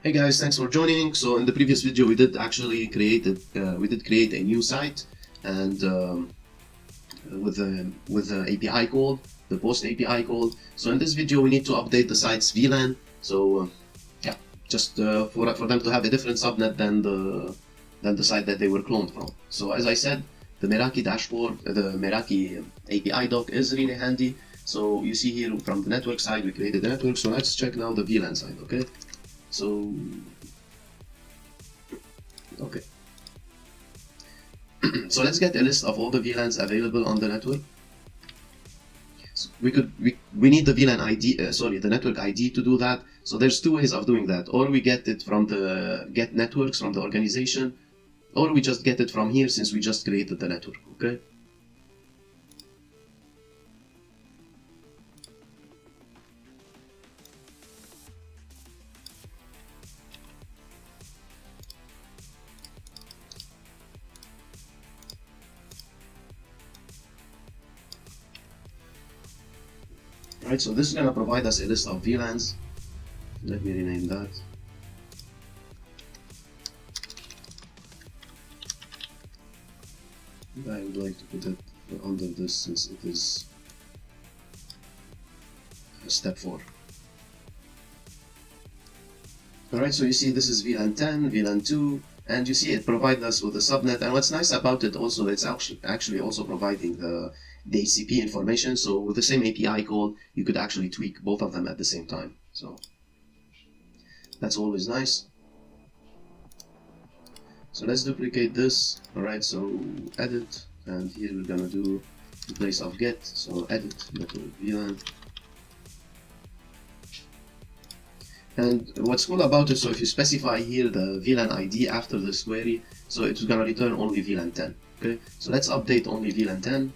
Hey guys, thanks for joining. So in the previous video, we did actually create a new site, and with the API code, the post API code. So in this video, we need to update the site's VLAN. So yeah, just for them to have a different subnet than the site that they were cloned from. So as I said, the Meraki dashboard, the Meraki API doc is really handy. So you see here from the network side, we created the network. So let's check now the VLAN side, okay? So, okay. So let's get a list of all the VLANs available on the network. So we need the VLAN ID, the network ID to do that. So there's two ways of doing that. Or we get it from the get networks from the organization, or we just get it from here since we just created the network, okay? Right, so this is going to provide us a list of VLANs. Let me rename that. I would like to put it under this since it is step 4. Alright, so you see this is VLAN 10, VLAN 2, and you see it provides us with a subnet. And what's nice about it also, it's actually also providing the HCP information. So with the same API call, you could actually tweak both of them at the same time. So that's always nice. So let's duplicate this. Alright, so edit, and here we're gonna do in place of get, so edit network VLAN. And what's cool about it, so if you specify here the VLAN ID after this query, so it's gonna return only VLAN 10. Okay, so let's update only VLAN 10.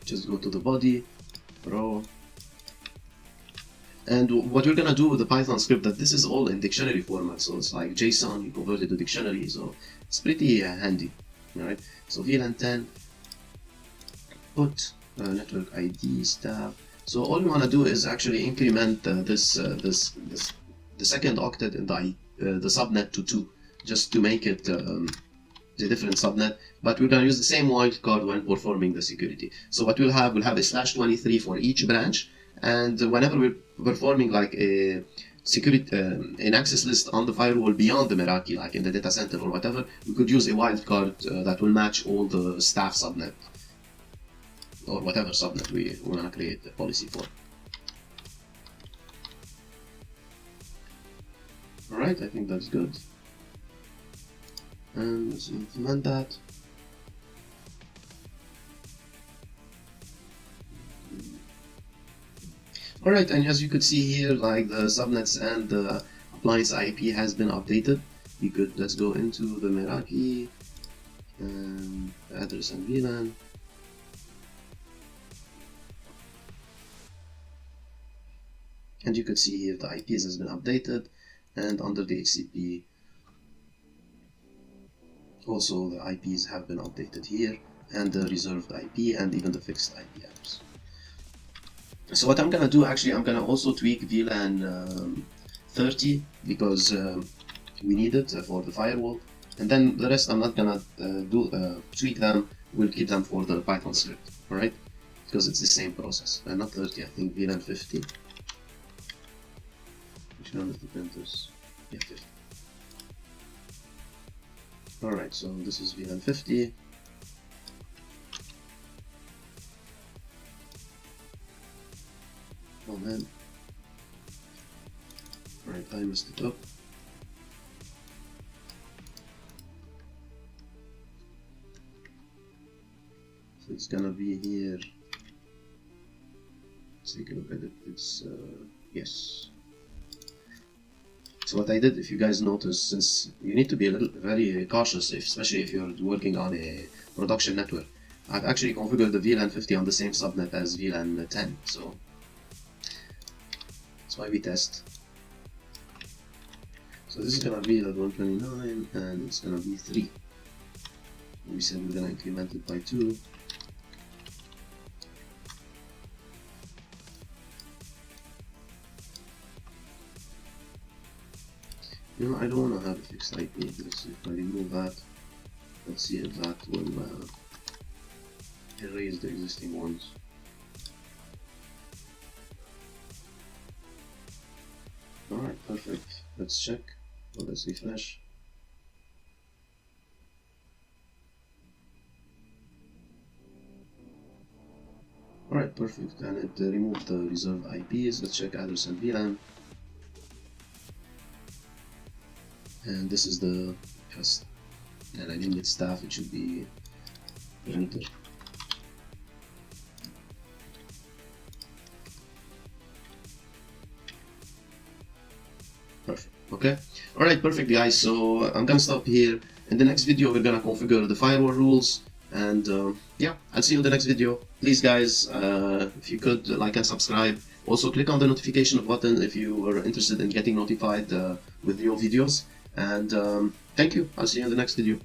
Just go to the body, row. And what we're gonna do with the Python script, that this is all in dictionary format, so it's like JSON, you convert it to dictionary, so it's pretty handy. Alright, so VLAN 10, put network ID staff. So all we want to do is actually increment the second octet in the subnet to 2, just to make it a different subnet. But we're going to use the same wildcard when performing the security. So what we'll have a /23 for each branch, and whenever we're performing like a security an access list on the firewall beyond the Meraki, like in the data center or whatever, we could use a wildcard that will match all the staff subnet, or whatever subnet we want to create the policy for. Alright, I think that's good. And let's implement that. Alright, and as you could see here, like the subnets and the appliance IP has been updated. Let's go into the Meraki and address and VLAN. And you could see here the IPs has been updated, and under the HCP also the IPs have been updated here, and the reserved IP and even the fixed IP address. So what I'm gonna do, actually, I'm gonna also tweak VLAN 30 because we need it for the firewall, and then the rest I'm not gonna tweak them. We'll keep them for the Python script, alright? Because it's the same process. Not 30, I think VLAN 50. Which one of the printers? Yeah, 50. Alright, so this is VLAN 50. Oh man. Alright, I messed it up. So it's gonna be here. Let's take a look at it. It's, yes. So what I did, if you guys notice, since you need to be very cautious, especially if you're working on a production network, I've actually configured the VLAN 50 on the same subnet as VLAN 10, so that's why we test. So this is gonna be at 129, and it's gonna be 3. We said we're gonna increment it by 2. You know, I don't want to have a fixed IP. Let's see if I remove that. Let's see if that will erase the existing ones. Alright, perfect. Let's check. Well, let's refresh. Alright, perfect. And it removed the reserved IPs. Let's check address and VLAN. And this is the host. And I didn't get staff, it should be perimeter. Perfect. Okay. Alright, perfect guys. So I'm gonna stop here. In the next video we're gonna configure the firewall rules, and yeah, I'll see you in the next video. Please guys, if you could like and subscribe. Also click on the notification button if you are interested in getting notified with new videos. And thank you. I'll see you in the next video.